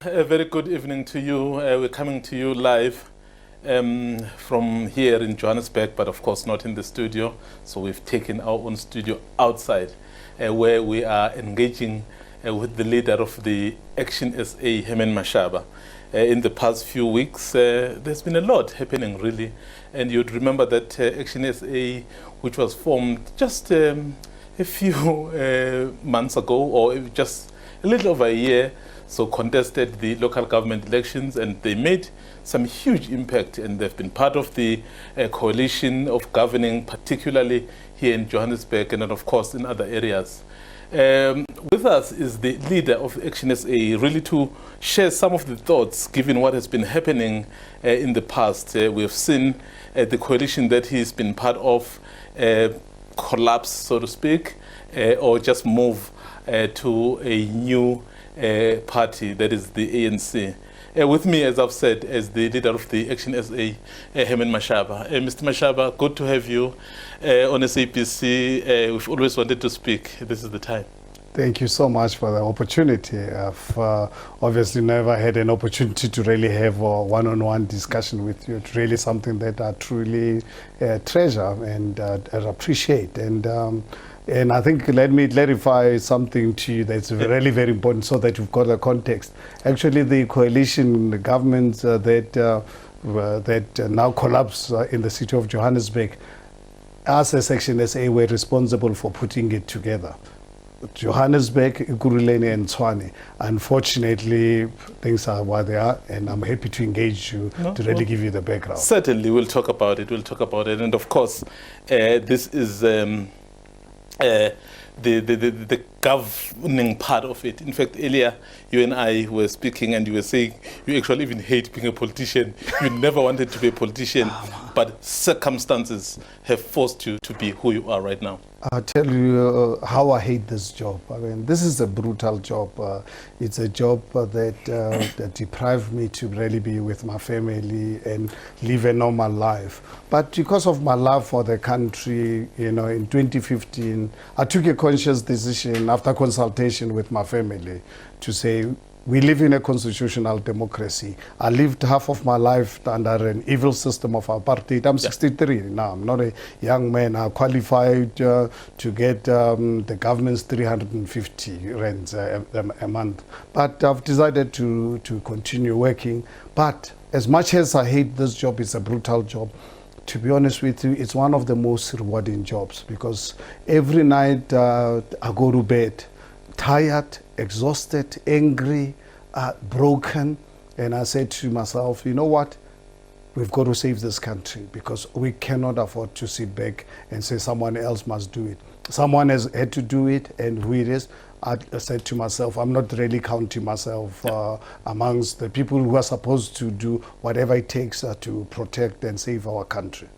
A very good evening to you. We're coming to you live from here in Johannesburg, but of course not in the studio. So we've taken our own studio outside where we are engaging with the leader of the ActionSA, Herman Mashaba. In the past few weeks, there's been a lot happening really. And you'd remember that ActionSA, which was formed just a few months ago, or just a little over a year, so contested the local government elections, and they made some huge impact, and they've been part of the coalition of governing, particularly here in Johannesburg and then of course in other areas. With us is the leader of ActionSA, really to share some of the thoughts given what has been happening in the past. We've seen the coalition that he's been part of collapse, so to speak, or just move to a new party, that is the ANC. With me, as I've said, as the leader of the ActionSA, Herman Mashaba. Mr. Mashaba, good to have you on SABC. We've always wanted to speak. This is the time. Thank you so much for the opportunity. I've obviously never had an opportunity to really have a one-on-one discussion with you. It's really something that I truly treasure and appreciate. And I think let me clarify something to you that's really very important so that you've got a context. Actually, the coalition governments that now collapse in the city of Johannesburg, us as ActionSA were responsible for putting it together. Johannesburg, Ekurhuleni and Tshwane. Unfortunately, things are what they are, and I'm happy to engage you to really give you the background. Certainly, we'll talk about it. We'll talk about it. And of course, this is the governing part of it. In fact, earlier you and I were speaking and you were saying you actually even hate being a politician. You never wanted to be a politician, but circumstances have forced you to be who you are right now. I'll tell you how I hate this job. I mean, this is a brutal job. It's a job that deprived me to really be with my family and live a normal life. But because of my love for the country, you know, in 2015, I took a conscious decision after consultation with my family to say, we live in a constitutional democracy. I lived half of my life under an evil system of apartheid. I'm 63 now. I'm not a young man. I qualified to get the government's 350 rands a month. But I've decided to continue working. But as much as I hate this job, it's a brutal job. To be honest with you, it's one of the most rewarding jobs because every night I go to bed tired, exhausted, angry, broken, and I said to myself, you know what, we've got to save this country because we cannot afford to sit back and say someone else must do it. Someone has had to do it, and who it is, I said to myself, I'm not really counting myself amongst the people who are supposed to do whatever it takes to protect and save our country.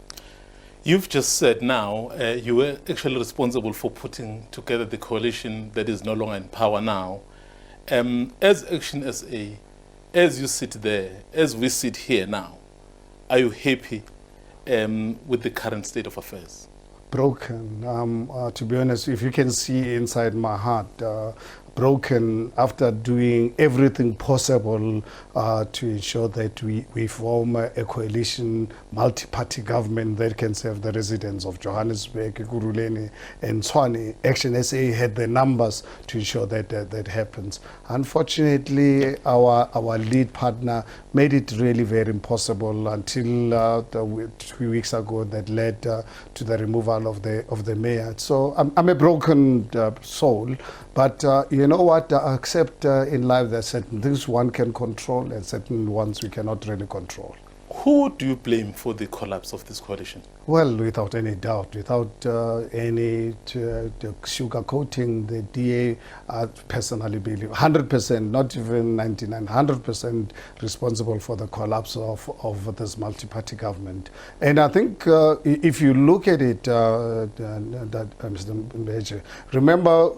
You've just said now you were actually responsible for putting together the coalition that is no longer in power now. As ActionSA, as you sit there, as we sit here now, are you happy with the current state of affairs? Broken. To be honest, if you can see inside my heart, broken after doing everything possible to ensure that we form a coalition, multi-party government that can serve the residents of Johannesburg, Ekurhuleni and Tshwane. ActionSA had the numbers to ensure that that happens. Unfortunately, our lead partner made it really very impossible until 2 weeks ago that led to the removal of the mayor. So I'm a broken soul, but you know what, I accept in life there are certain things one can control and certain ones we cannot really control. Who do you blame for the collapse of this coalition? Well, without any doubt, without any sugarcoating, the DA, I personally believe 100%, not even 99, 100% responsible for the collapse of this multi-party government. And I think if you look at it, Mr. Mbeje, remember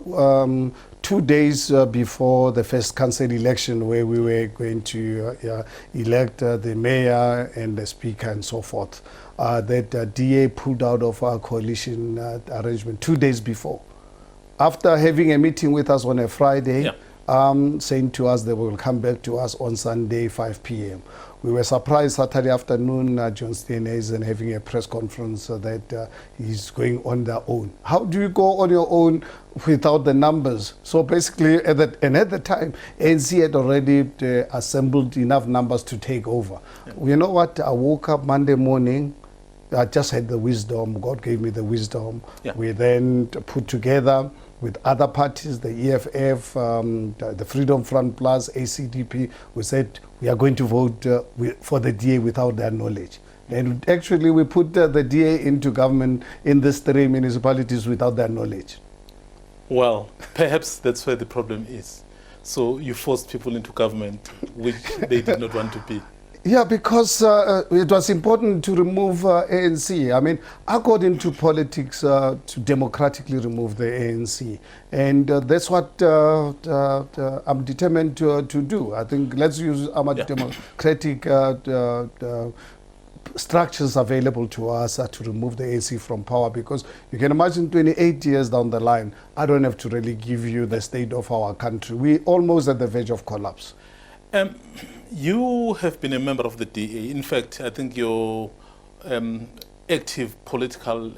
2 days before the first council election where we were going to elect the mayor and the speaker and so forth, that DA pulled out of our coalition arrangement 2 days before. After having a meeting with us on a Friday, saying to us they will come back to us on Sunday, 5 p.m. We were surprised Saturday afternoon, John Steenhuisen having a press conference that he's going on their own. How do you go on your own without the numbers? So basically, at the time, ANC had already assembled enough numbers to take over. Yeah. You know what? I woke up Monday morning. I just had the wisdom. God gave me the wisdom. Yeah. We then put together with other parties, the EFF, the Freedom Front Plus, ACDP, we said we are going to vote for the DA without their knowledge. And actually we put the DA into government in these 3 municipalities without their knowledge. Well, perhaps that's where the problem is. So you forced people into government, which they did not want to be. Yeah, because it was important to remove ANC. I mean, according to politics, to democratically remove the ANC. And that's what I'm determined to do. I think let's use our democratic structures available to us to remove the ANC from power, because you can imagine 28 years down the line, I don't have to really give you the state of our country. We're almost at the verge of collapse. You have been a member of the DA. In fact, I think your active political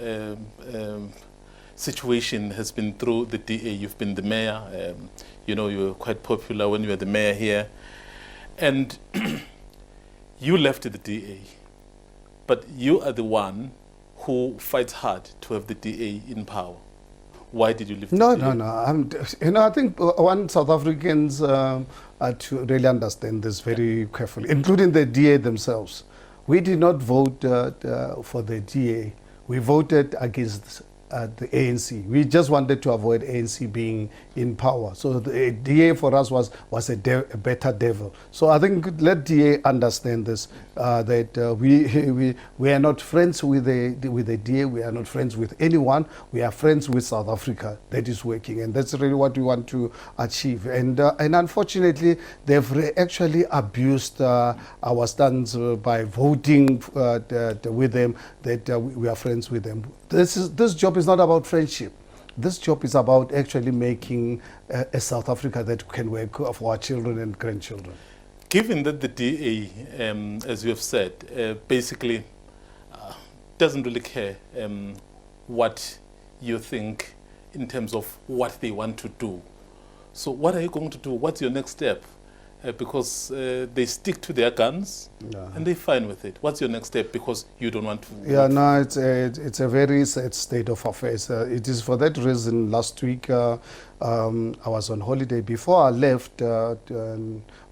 situation has been through the DA. You've been the mayor. You know, you were quite popular when you were the mayor here. And you left the DA. But you are the one who fights hard to have the DA in power. Why did you leave the DA? No. I think one South Africans to really understand this very carefully, including the DA themselves. We did not vote for the DA. We voted against the ANC. We just wanted to avoid ANC being in power. So the DA for us was a better devil. So I think let DA understand this, that we are not friends with the DA. We are not friends with anyone. We are friends with South Africa that is working, and that's really what we want to achieve. And unfortunately, they've actually abused our stance by voting with them that we are friends with them. This job is not about friendship. This job is about actually making a South Africa that can work for our children and grandchildren. Given that the DA, as you have said, basically doesn't really care what you think in terms of what they want to do. So what are you going to do? What's your next step? Because they stick to their guns and they're fine with it. What's your next step? Because you don't want to... Yeah, no, it's a very sad state of affairs. It is for that reason last week I was on holiday. Before I left,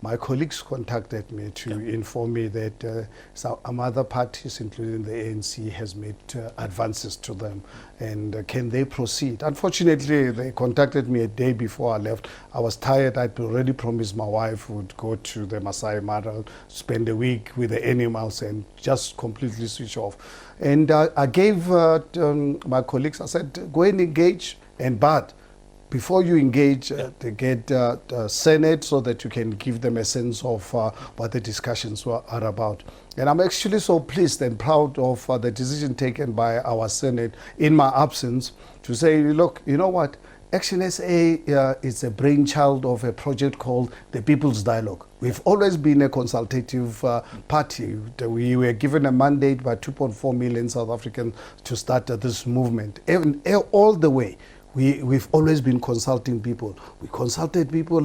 my colleagues contacted me to inform me that some other parties, including the ANC, has made advances to them. And can they proceed? Unfortunately, they contacted me a day before I left. I was tired. I'd already promised my wife would go to the Masai Mara, spend a week with the animals and just completely switch off. And I gave my colleagues, I said, go and engage, but before you engage, they get Senate so that you can give them a sense of what the discussions are about. And I'm actually so pleased and proud of the decision taken by our Senate in my absence to say, look, you know what? ActionSA is a brainchild of a project called the People's Dialogue. We've always been a consultative party. We were given a mandate by 2.4 million South Africans to start this movement. All the way, we've always been consulting people. We consulted people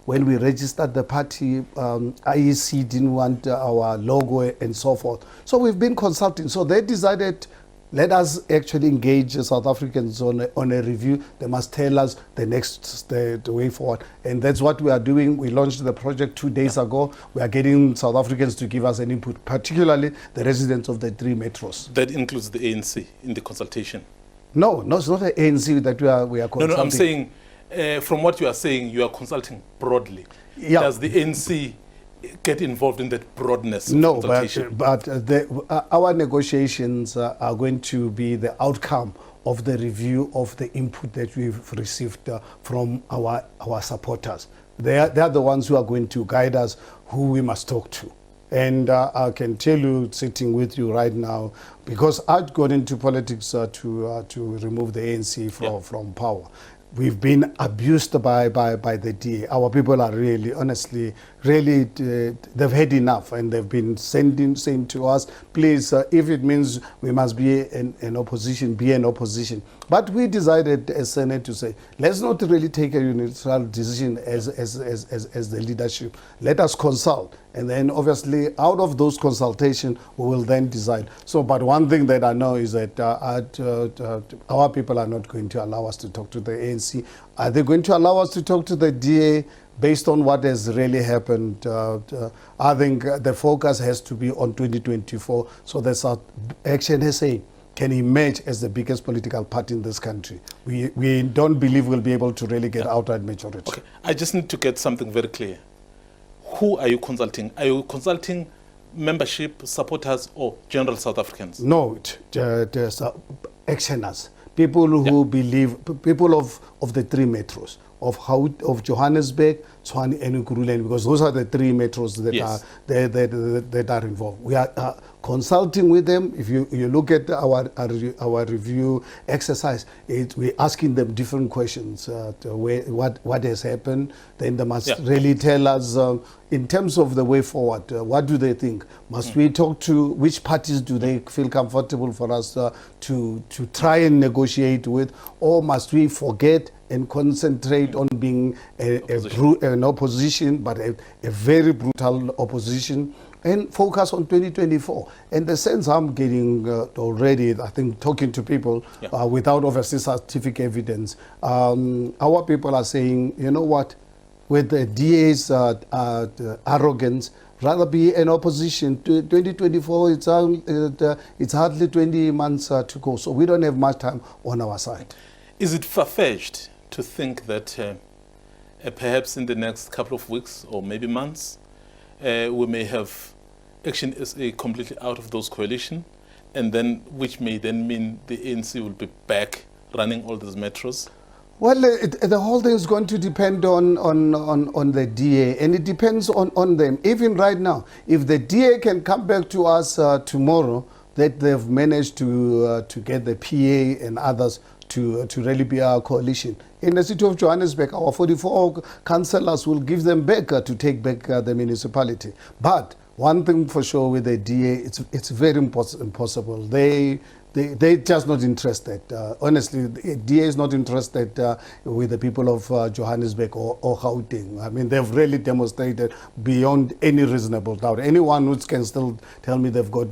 when we registered the party. IEC didn't want our logo and so forth. So we've been consulting. So they decided, let us actually engage South Africans on a review. They must tell us the way forward. And that's what we are doing. We launched the project 2 days ago. We are getting South Africans to give us an input, particularly the residents of the 3 metros. That includes the ANC in the consultation? No, it's not the ANC that we are consulting. No, I'm saying, from what you are saying, you are consulting broadly. Yeah. Does the ANC get involved in that broadness of consultation? but our negotiations are going to be the outcome of the review of the input that we've received from our supporters. They are the ones who are going to guide us who we must talk to. And I can tell you, sitting with you right now, because I've got into politics to remove the ANC from power. we've been abused by the DA. Our people are really, honestly, really, they've had enough, and they've been saying to us, please, if it means we must be an opposition, be an opposition. But we decided as Senate to say, let's not really take a unilateral decision as the leadership. Let us consult. And then obviously out of those consultations, we will then decide. So, but one thing that I know is that our people are not going to allow us to talk to the ANC. Are they going to allow us to talk to the DA based on what has really happened? I think the focus has to be on 2024. So that's ActionSA can emerge as the biggest political party in this country. We don't believe we'll be able to really get outright majority. Okay, I just need to get something very clear. Who are you consulting? Are you consulting membership, supporters, or general South Africans? No, there's actioners, people who believe, people of the three metros, of Johannesburg, Tshwane, and Ekurhuleni, because those are the three metros that that are involved. We are consulting with them. If you look at our review exercise, we're asking them different questions. What has happened? Then they must really tell us in terms of the way forward. What do they think? Must we talk to which parties do they feel comfortable for us to try and negotiate with, or must we forget and concentrate on being an opposition, but a very brutal opposition, and focus on 2024. And the sense I'm getting already, I think, talking to people without obviously scientific evidence, our people are saying, you know what, with the DA's arrogance, rather be an opposition. 2024, it's hardly 20 months to go, so we don't have much time on our side. Is it far-fetched to think that perhaps in the next couple of weeks or maybe months, we may have ActionSA completely out of those coalition, and then which may then mean the ANC will be back running all these metros? Well, the whole thing is going to depend on the DA, and it depends on them. Even right now, if the DA can come back to us tomorrow that they've managed to get the PA and others to really be our coalition. In the city of Johannesburg, our 44 councillors will give them back to take back the municipality. But one thing for sure with the DA, it's very impossible. They're just not interested. Honestly, the DA is not interested with the people of Johannesburg or Gauteng. I mean, they've really demonstrated beyond any reasonable doubt. Anyone who can still tell me they've got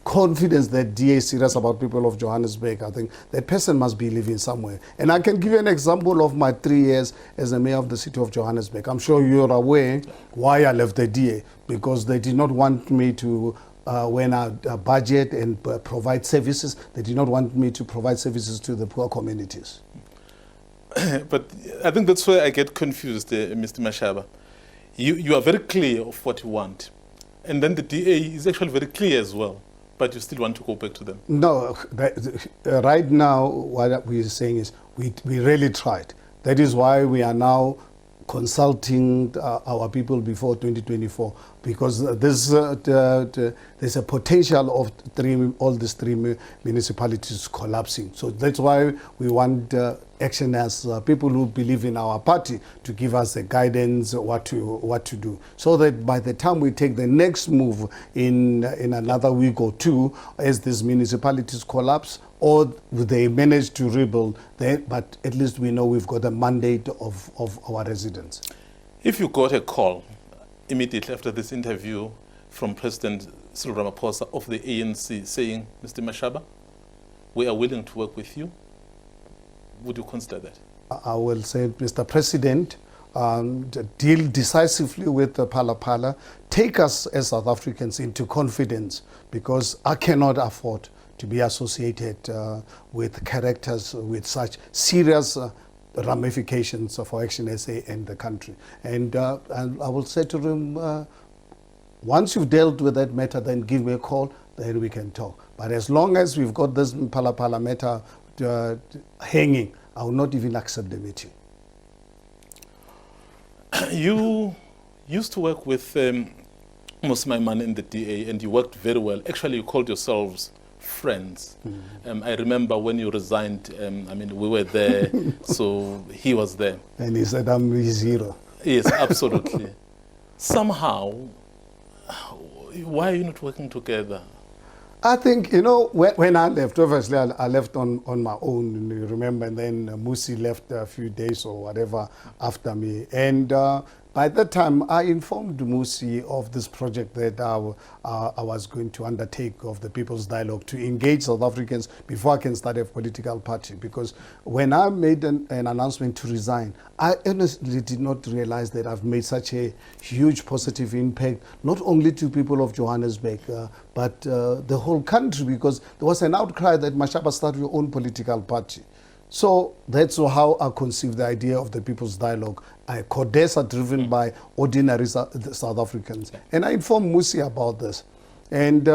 confidence that DA is serious about people of Johannesburg, I think that person must be living somewhere. And I can give you an example of my 3 years as the mayor of the city of Johannesburg. I'm sure you're aware why I left the DA, because they did not want me to when I budget and provide services, they did not want me to provide services to the poor communities. But I think that's where I get confused, Mr. Mashaba. You are very clear of what you want, and then the DA is actually very clear as well, but you still want to go back to them. No, right now what we're saying is we really tried. That is why we are now consulting our people before 2024, because there's a potential of all these three municipalities collapsing. So that's why we want action as people who believe in our party to give us the guidance what to do, so that by the time we take the next move in another week or two, as these municipalities collapse or they manage to rebuild, but at least we know we've got a mandate of our residents. If you got a call immediately after this interview from President Cyril Ramaphosa of the ANC saying, Mr. Mashaba, we are willing to work with you, would you consider that? I will say, Mr. President, deal decisively with the Phala, take us as South Africans into confidence, because I cannot afford to be associated with characters with such serious ramifications for ActionSA and the country. And I will say to him, once you've dealt with that matter, then give me a call, then we can talk. But as long as we've got this Phala matter hanging, I will not even accept the meeting. You used to work with Maimane in the DA, and you worked very well. Actually, you called yourselves friends. I remember when you resigned, I mean, we were there, so he was there. And he said, I'm his hero. Yes, absolutely. Somehow, why are you not working together? I think, you know, when I left, obviously I left on my own, you remember, and then Musi left a few days or whatever after me. And by that time, I informed Musi of this project that I was going to undertake of the People's Dialogue to engage South Africans before I can start a political party. Because when I made an announcement to resign, I honestly did not realize that I've made such a huge positive impact, not only to people of Johannesburg, but the whole country, because there was an outcry that Mashaba start your own political party. So that's how I conceived the idea of the People's Dialogue, a CODESA driven by ordinary South Africans. And I informed Musi about this. And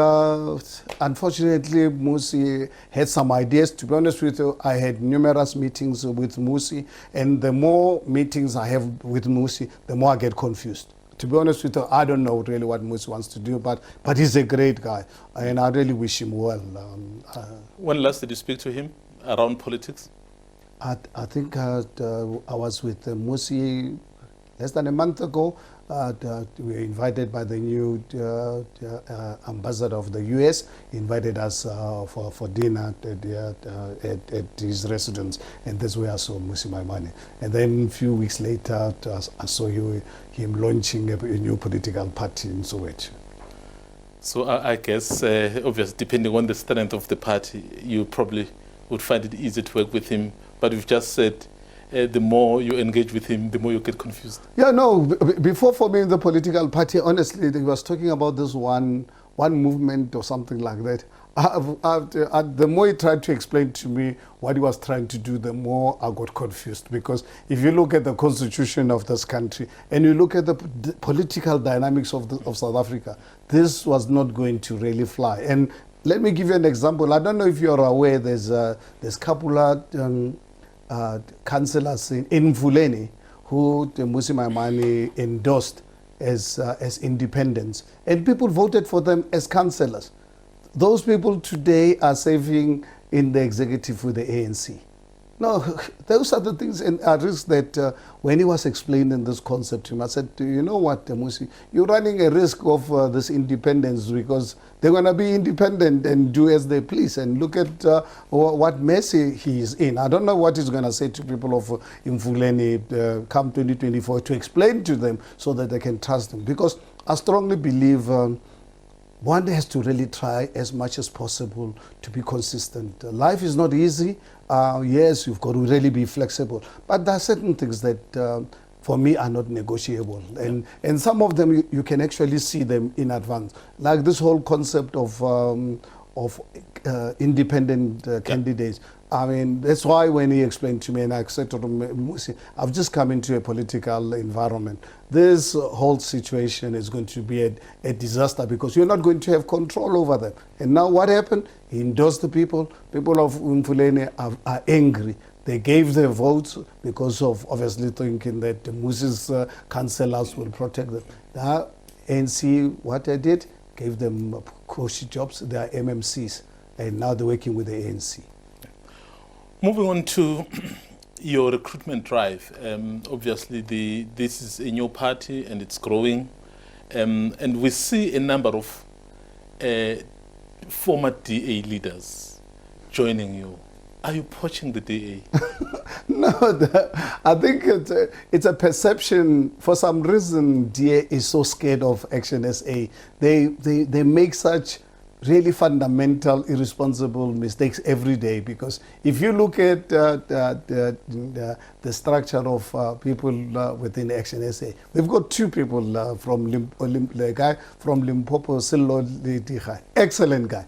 unfortunately, Musi had some ideas. To be honest with you, I had numerous meetings with Musi. And the more meetings I have with Musi, the more I get confused. To be honest with you, I don't know really what Musi wants to do, but he's a great guy. And I really wish him well. When last did you speak to him around politics? I think I was with Musi less than a month ago. We were invited by the new ambassador of the US, invited us for dinner at his residence, and that's where I saw Musi Maimane. And then a few weeks later, I saw him launching a new political party in Soweto. So I guess, obviously, depending on the strength of the party, you probably would find it easy to work with him. But you've just said the more you engage with him, the more you get confused. Yeah, no, before forming the political party, honestly, he was talking about this one movement or something like that. The more he tried to explain to me what he was trying to do, the more I got confused. Because if you look at the constitution of this country and you look at the political dynamics of South Africa, this was not going to really fly. And let me give you an example. I don't know if you're aware, there's couple of councillors in Mvuleni who Musi Maimane endorsed as independents, and people voted for them as councillors. Those people today are serving in the executive with the ANC. No, those are the things and risks that when he was explaining this concept to him, I said, you know what, Musi, you're running a risk of this independence because they're going to be independent and do as they please. And look at what mess he is in. I don't know what he's going to say to people of Mvuleni come 2024 to explain to them so that they can trust him. Because I strongly believe one has to really try as much as possible to be consistent. Life is not easy. Yes, you've got to really be flexible. But there are certain things that, for me, are not negotiable. And some of them, you can actually see them in advance. Like this whole concept of independent candidates. I mean, that's why when he explained to me, and I said to him, I've just come into a political environment. This whole situation is going to be a disaster because you're not going to have control over them. And now what happened? He endorsed the people. People of Mvuleni are angry. They gave their votes because of obviously thinking that Musi's councillors will protect them. The ANC, what they did, gave them cushy jobs. They are MMCs, and now they're working with the ANC. Moving on to your recruitment drive, obviously this is a new party and it's growing, and we see a number of former DA leaders joining you. Are you poaching the DA? No, I think it's a perception. For some reason, DA is so scared of ActionSA. They make such really fundamental, irresponsible mistakes every day. Because if you look at the structure of people within ActionSA, we've got two people the guy from Limpopo, Silo, excellent guy,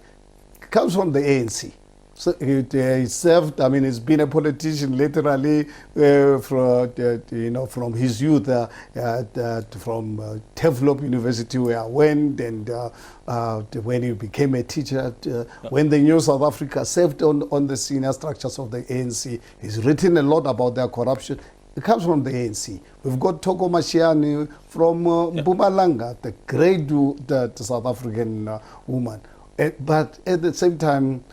comes from the ANC. So he served. I mean, he's been a politician literally from his youth, from Tevlop University where I went, and when he became a teacher, when the New South Africa served on the senior structures of the ANC. He's written a lot about their corruption. It comes from the ANC. We've got Toko Mashiane from Mpumalanga, the great South African woman. But at the same time,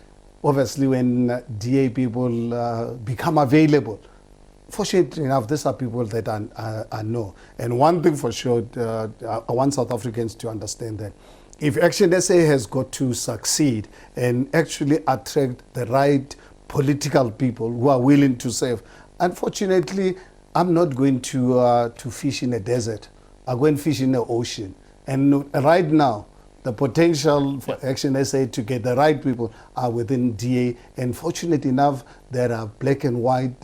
obviously, when DA people become available, fortunately enough, these are people that I know. And one thing for sure, I want South Africans to understand that if ActionSA has got to succeed and actually attract the right political people who are willing to serve, unfortunately, I'm not going to fish in a desert. I'm going to fish in the ocean. And right now, the potential for ActionSA to get the right people are within DA. And fortunately enough, there are black and white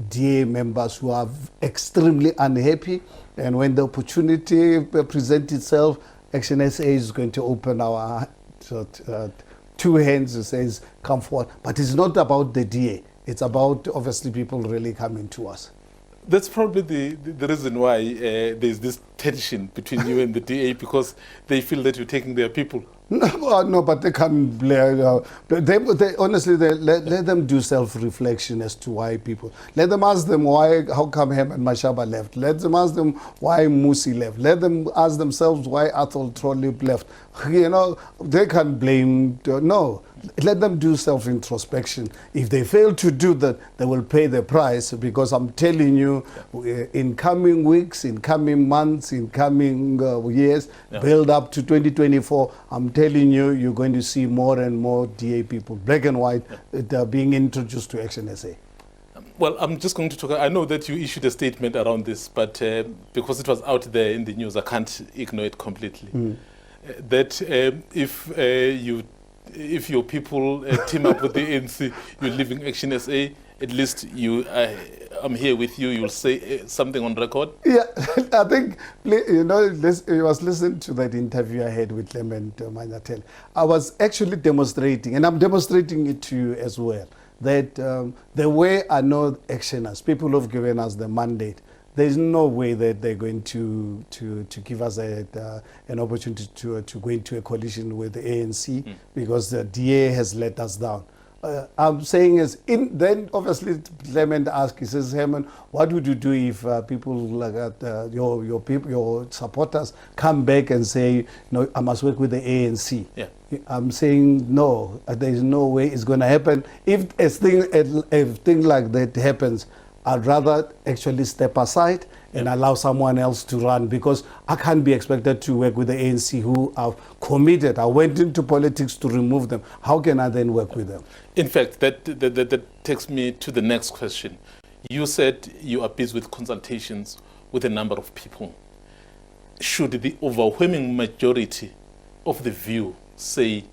DA members who are extremely unhappy. And when the opportunity presents itself, ActionSA is going to open our two hands and says, come forward. But it's not about the DA. It's about, obviously, people really coming to us. That's probably the reason why there's this tension between you and the DA, because they feel that you're taking their people. No, but they can't blame. Honestly, let them do self-reflection as to why people. Let them ask them how come Herman Mashaba left. Let them ask them why Musi left. Let them ask themselves why Athol Trollip left. You know, they can't blame. No, let them do self-introspection. If they fail to do that, they will pay the price, because I'm telling you, in coming weeks, in coming months, in coming years, build up to 2024, I'm telling you, you're going to see more and more DA people, black and white, being introduced to ActionSA. Well, I'm just going to talk. I know that you issued a statement around this, but because it was out there in the news, I can't ignore it completely. That if your people team up with the ANC, you're leaving ActionSA, at least I'm here with you, you'll say something on record? Yeah, I think, you know, I was listening to that interview I had with Clement Manyatel. I was actually demonstrating, and I'm demonstrating it to you as well, that the way I know actioners, people who've given us the mandate, there's no way that they're going to give us an opportunity to go into a coalition with the ANC, because the DA has let us down. I'm saying is, then obviously Clement asked, he says, Herman, what would you do if people like your supporters come back and say, no, I must work with the ANC? Yeah. I'm saying no, there is no way it's going to happen. If a thing like that happens, I'd rather actually step aside and allow someone else to run, because I can't be expected to work with the ANC who are committed. I went into politics to remove them. How can I then work with them? In fact, that takes me to the next question. You said you are busy with consultations with a number of people. Should the overwhelming majority of the view say,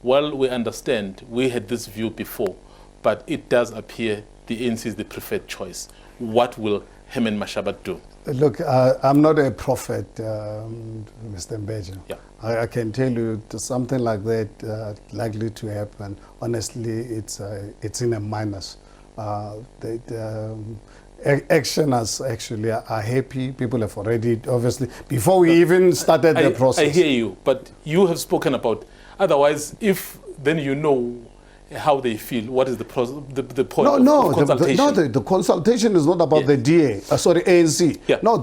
well, we understand, we had this view before, but it does appear the ANC is the preferred choice, what will Herman Mashaba do? Look, I'm not a prophet, Mr. Mbeje. Yeah. I can tell you something like that likely to happen. Honestly, it's in a minus. Actioners actually are happy. People have already, obviously, before we even started the process. I hear you, but you have spoken about, otherwise, if then you know how they feel, what is the point of consultation? The consultation is not about the DA, ANC. Yeah. No,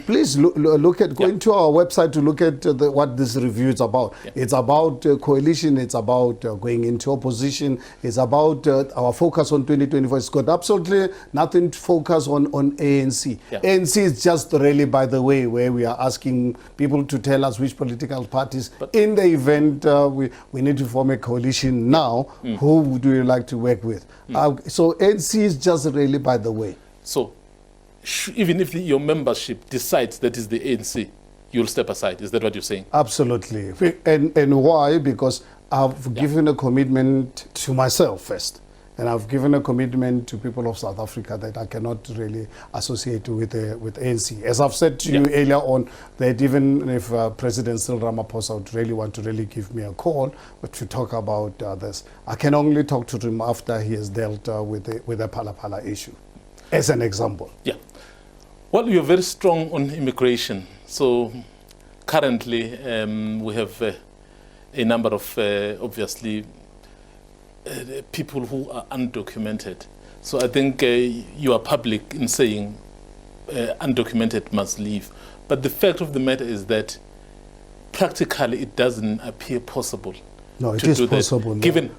please look at, go into our website to look at what this review is about. Yeah. It's about coalition, it's about going into opposition, it's about our focus on 2024. It's got absolutely nothing to focus on ANC. Yeah. ANC is just really, by the way, where we are asking people to tell us which political parties, but in the event we need to form a coalition now, who would you like to work with? So ANC is just really by the way. So even if your membership decides that is the ANC, you'll step aside. Is that what you're saying? Absolutely. And why? Because I've given a commitment to myself first. And I've given a commitment to people of South Africa that I cannot really associate with ANC. As I've said to you earlier on, that even if President Cyril Ramaphosa would really want to really give me a call to talk about this, I can only talk to him after he has dealt with the Phala issue, as an example. Yeah. Well, you're very strong on immigration. So currently we have a number of, obviously, people who are undocumented. So I think you are public in saying undocumented must leave. But the fact of the matter is that practically it doesn't appear possible. No, it is possible. Given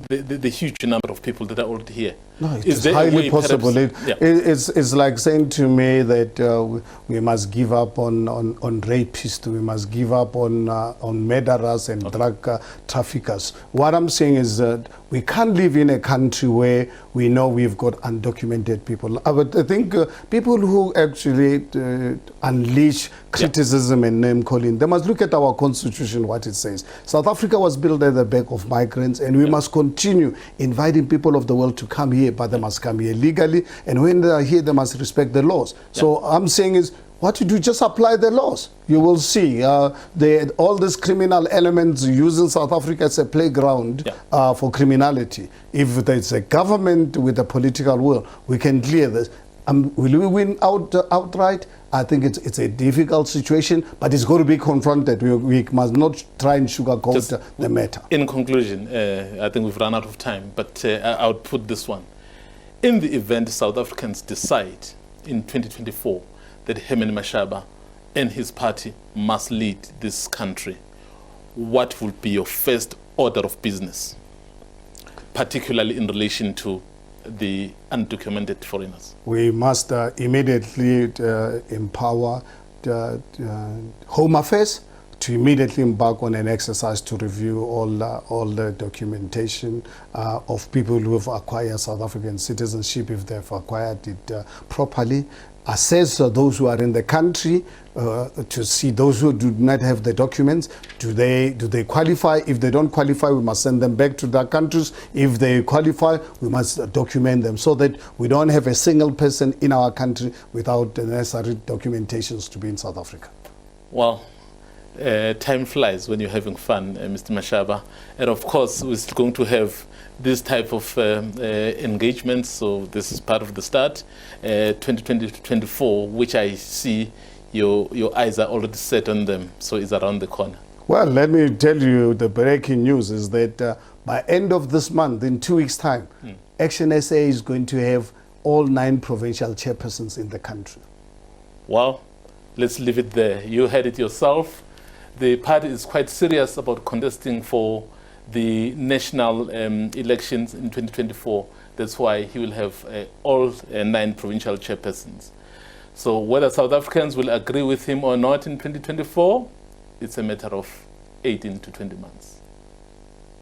the huge number of people that are already here. No, it is highly possible. It's like saying to me that we must give up on rapists, we must give up on murderers and drug traffickers. What I'm saying is that we can't live in a country where we know we've got undocumented people. But I think people who actually unleash criticism and name calling, they must look at our constitution, what it says. South Africa was built at the back of migrants, and we must continue inviting people of the world to come here, but they must come here legally, and when they are here, they must respect the laws. So I'm saying is, what you do, just apply the laws. You will see all these criminal elements using South Africa as a playground for criminality. If there's a government with a political will, we can clear this. Will we win outright? I think it's a difficult situation, but it's got to be confronted. We must not try and sugarcoat the matter. In conclusion, I think we've run out of time, but I would put this one. In the event South Africans decide in 2024 that Herman Mashaba and his party must lead this country, what will be your first order of business, particularly in relation to the undocumented foreigners? We must immediately empower Home Affairs to immediately embark on an exercise to review all the documentation of people who have acquired South African citizenship, if they've acquired it properly. Assess those who are in the country to see those who do not have the documents. Do they qualify? If they don't qualify, we must send them back to their countries. If they qualify, we must document them so that we don't have a single person in our country without the necessary documentations to be in South Africa. Well, time flies when you're having fun, Mr. Mashaba. And of course, we're still going to have this type of engagement, so this is part of the start. 2020-24, which I see your eyes are already set on them, so it's around the corner. Well, let me tell you, the breaking news is that by end of this month, in 2 weeks' time, ActionSA is going to have all 9 provincial chairpersons in the country. Well, let's leave it there. You heard it yourself. The party is quite serious about contesting for the national elections in 2024. That's why he will have all 9 provincial chairpersons. So whether South Africans will agree with him or not in 2024, it's a matter of 18 to 20 months.